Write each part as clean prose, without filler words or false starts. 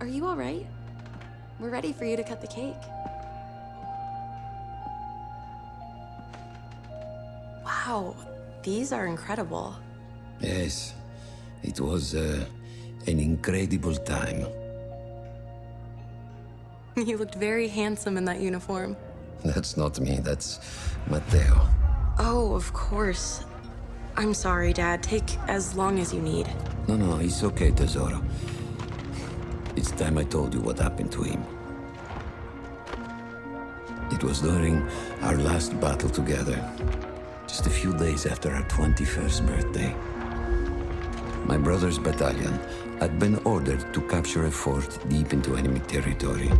Are you all right? We're ready for you to cut the cake. Wow, these are incredible. Yes, it was an incredible time. You looked very handsome in that uniform. That's not me, that's Matteo. Oh, of course. I'm sorry, Dad. Take as long as you need. No, it's okay, Tesoro. It's time I told you what happened to him. It was during our last battle together, just a few days after our 21st birthday. My brother's battalion had been ordered to capture a fort deep into enemy territory.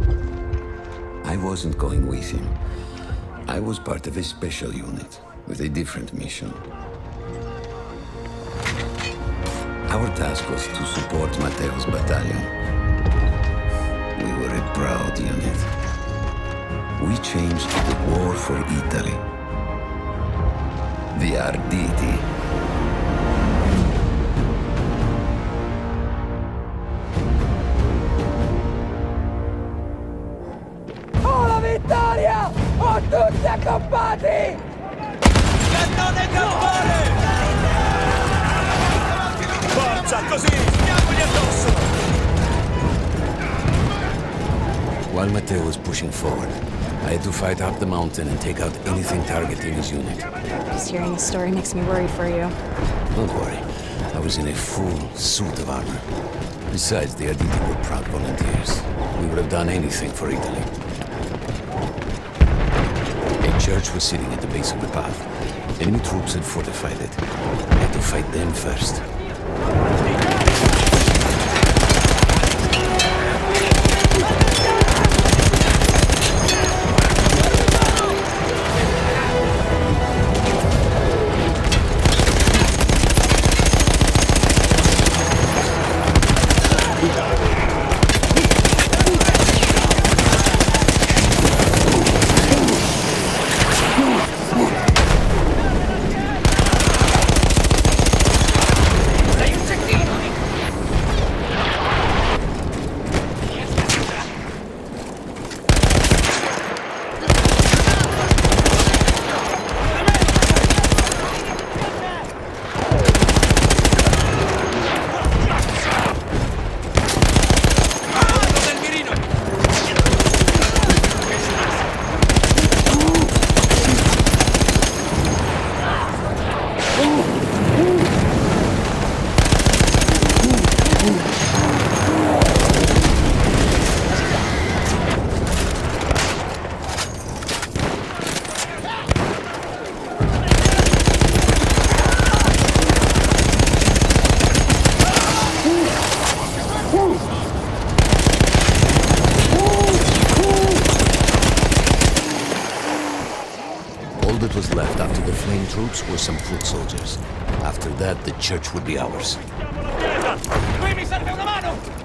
I wasn't going with him. I was part of a special unit with a different mission. Our task was to support Matteo's battalion. We were a proud unit. We changed the war for Italy. The Arditi. Oh, la vittoria! Oh, tutti accampati! Cannone campone! Forza, così! Stiamogli addosso! While Matteo was pushing forward, I had to fight up the mountain and take out anything targeting his unit. Just hearing the story makes me worried for you. Don't worry, I was in a full suit of armor. Besides, the Arditi were proud volunteers. We would have done anything for Italy. A church was sitting at the base of the path. Enemy troops had fortified it. I had to fight them first. Troops were some foot soldiers. After that, the church would be ours. Qui mi serve una mano!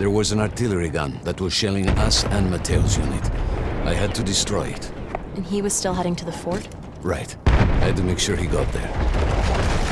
There was an artillery gun that was shelling us and Matteo's unit. I had to destroy it. And he was still heading to the fort? Right. I had to make sure he got there.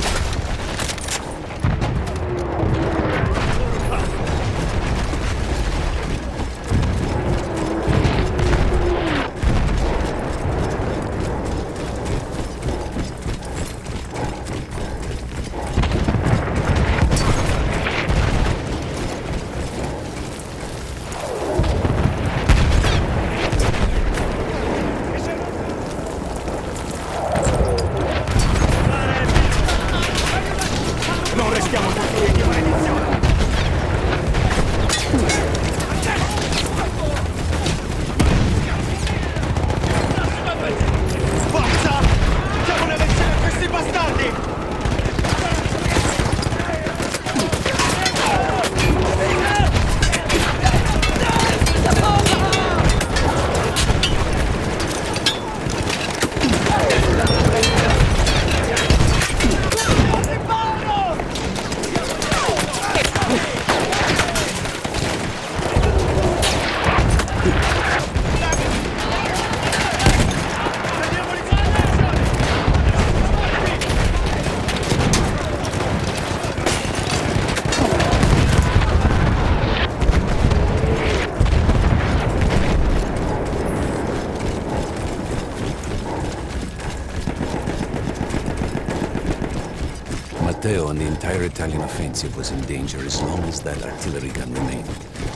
Matteo and the entire Italian offensive was in danger as long as that artillery gun remained.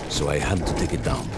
So I had to take it down.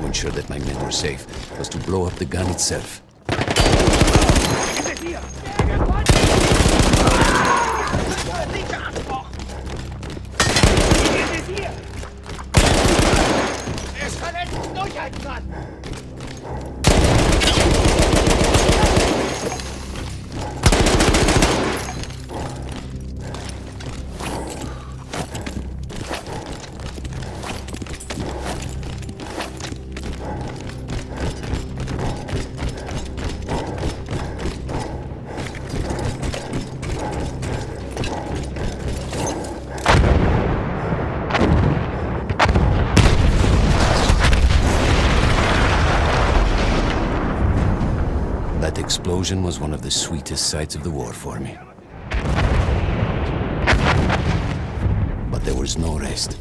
Ensure that my men were safe was to blow up the gun itself. explosion was one of the sweetest sights of the war for me. But there was no rest.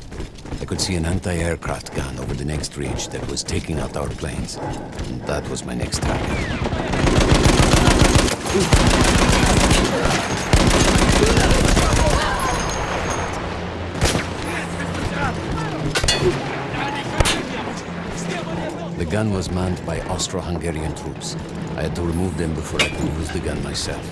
I could see an anti-aircraft gun over the next ridge that was taking out our planes. And that was my next target. The gun was manned by Austro-Hungarian troops. I had to remove them before I could use the gun myself.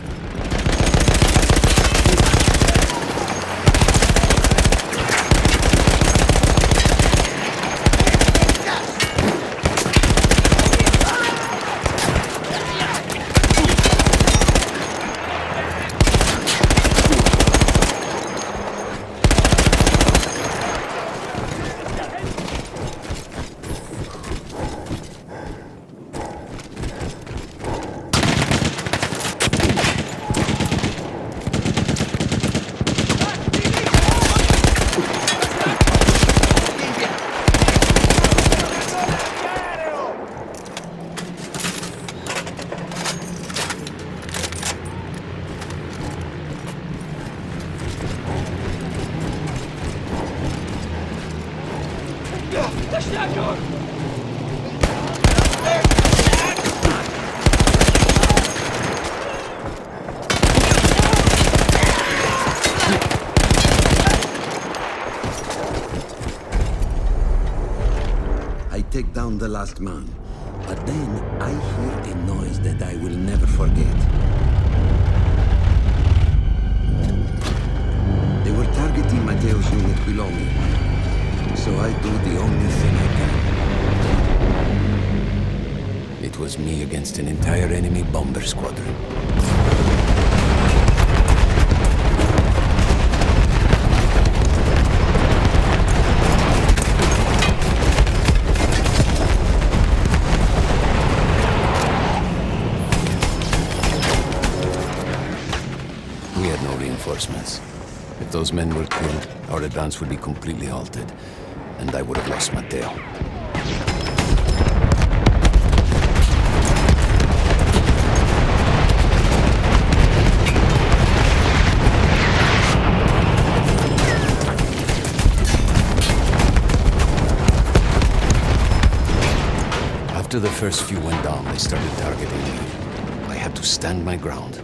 I take down the last man, but then I hear a noise that I will never forget. They were targeting Matteo's unit below me, so I do the only thing I can. It was me against an entire enemy bomber squadron. We had no reinforcements. If those men were killed, our advance would be completely halted, and I would have lost Matteo. After the first few went down, they started targeting me. I had to stand my ground.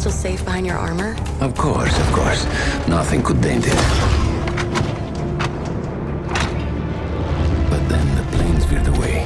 Safe behind your armor? Of course, of course. Nothing could dent it. But then the planes veered away.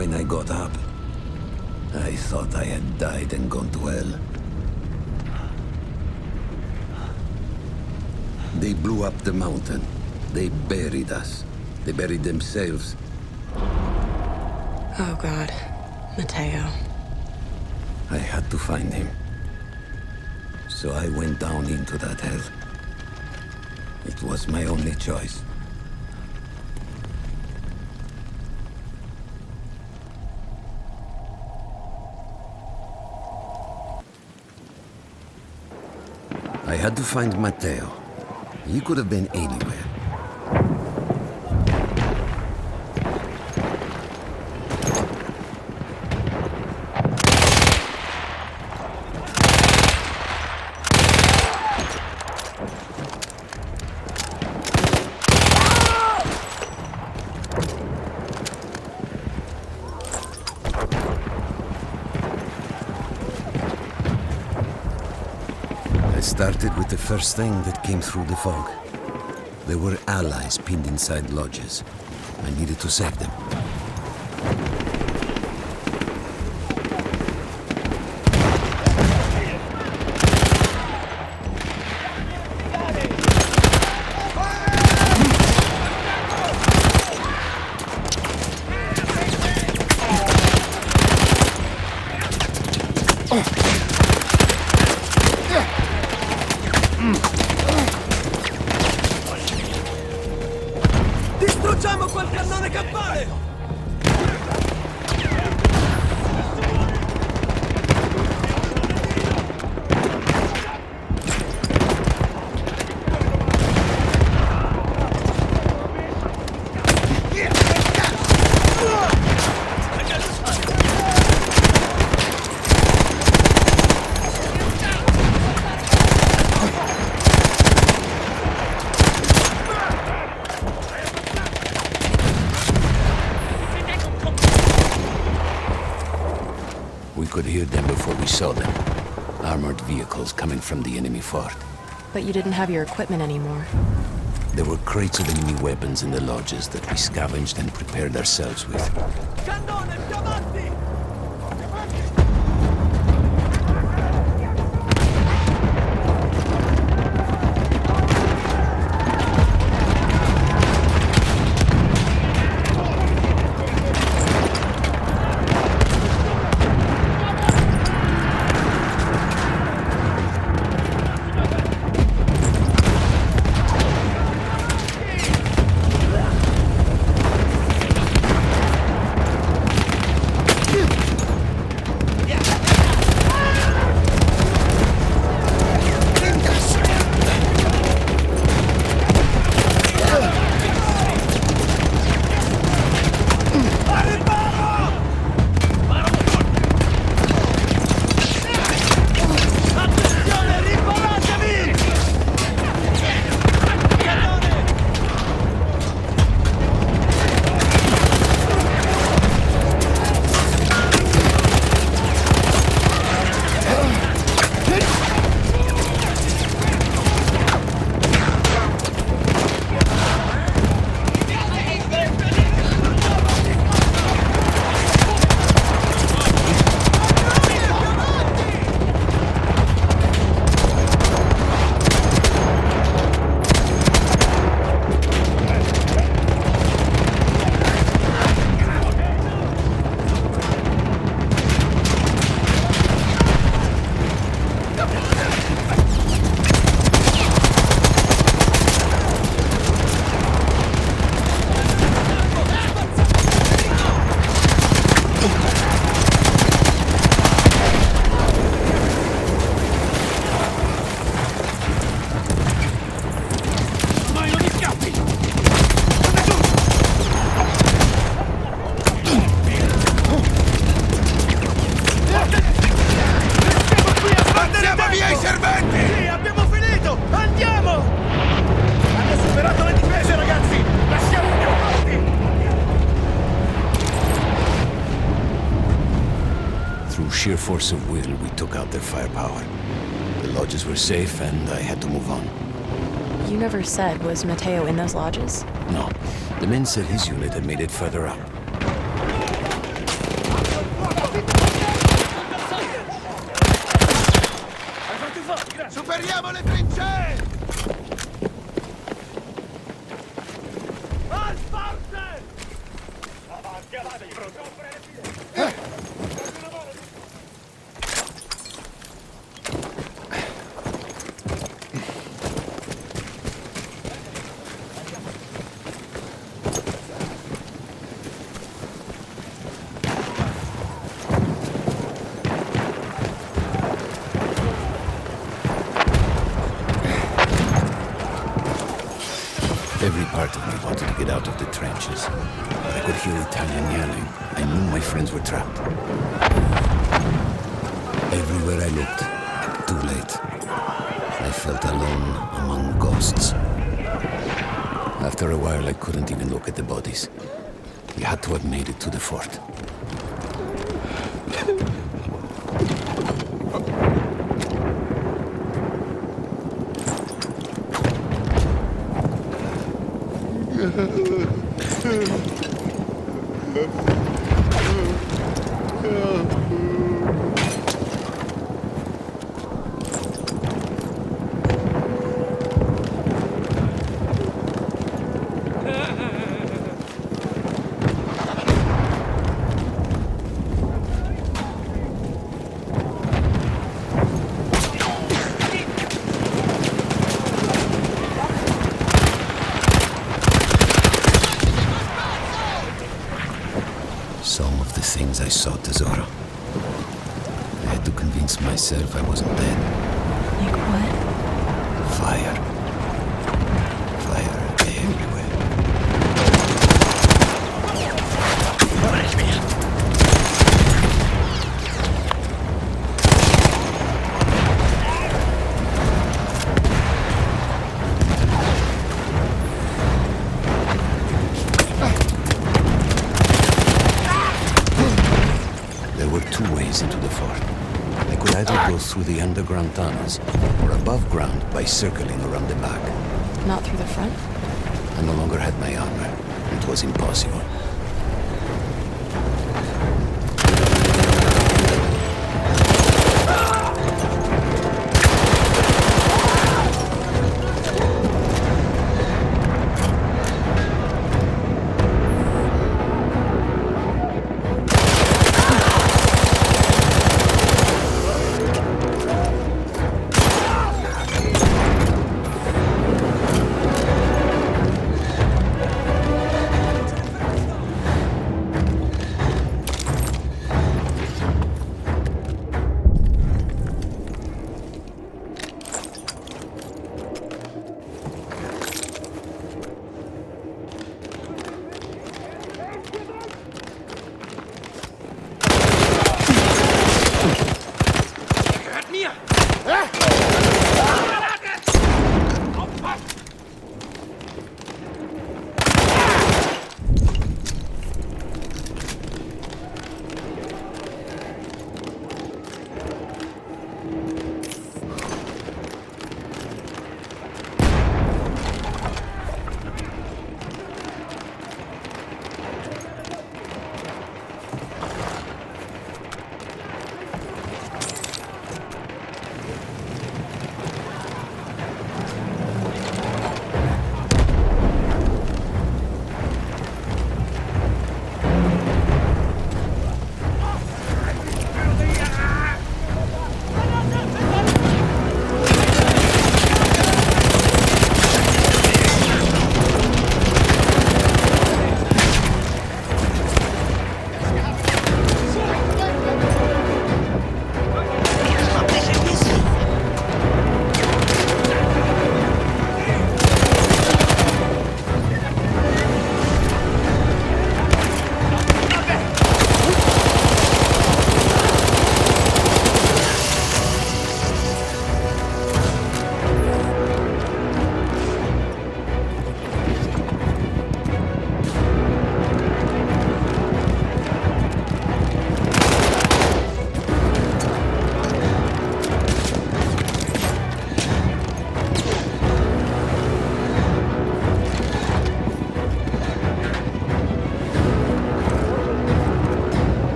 when I got up, I thought I had died and gone to hell. They blew up the mountain. They buried us. They buried themselves. Oh, God. Matteo. I had to find him. So I went down into that hell. It was my only choice. I had to find Matteo. He could have been anywhere. I started with the first thing that came through the fog. There were allies pinned inside lodges. I needed to save them. Distruggiamo quel cannone campale! We could hear them before we saw them. Armored vehicles coming from the enemy fort. But you didn't have your equipment anymore. There were crates of enemy weapons in the lodges that we scavenged and prepared ourselves with. Cannone, più avanti! sheer force of will, we took out their firepower. The lodges were safe, and I had to move on. You never said, was Matteo in those lodges? No. The men said his unit had made it further up. Superiamo le trincee! Al forte! Avanti, avanti, pronto! Every part of me wanted to get out of the trenches, but I could hear Italian yelling. I knew my friends were trapped. Everywhere I looked, too late. I felt alone among ghosts. After a while, I couldn't even look at the bodies. We had to have made it to the fort. Some of the things I saw, Tesoro. I had to convince myself I wasn't dead. Like what? Fire. Fire everywhere. There were two ways into the fort. I could either go through the underground tunnels or above ground by circling around the back. Not through the front? I no longer had my armor. It was impossible.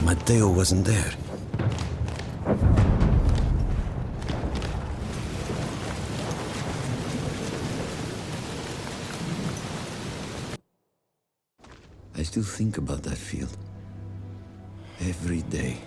Matteo wasn't there. I still think about that field. Every day.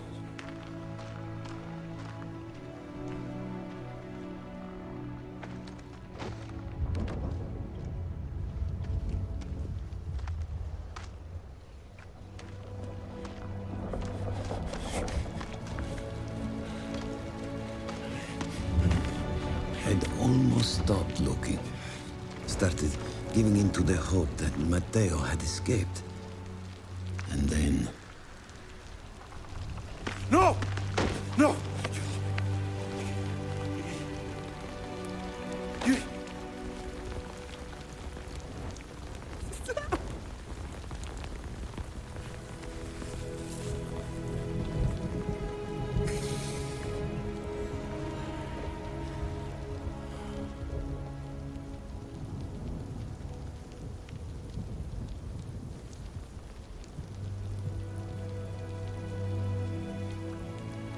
I'd almost stopped looking. Started giving in to the hope that Matteo had escaped. And then... No! No! You...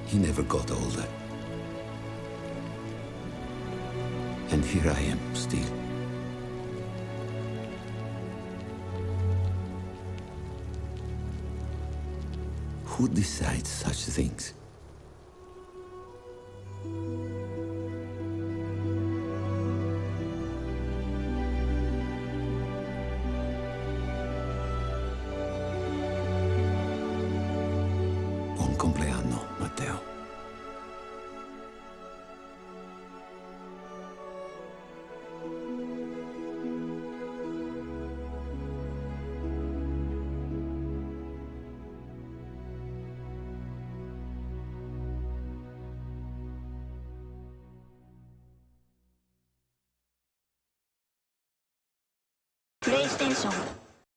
He never got older. And here I am, still. Who decides such things? Buon compleanno, Matteo. PlayStation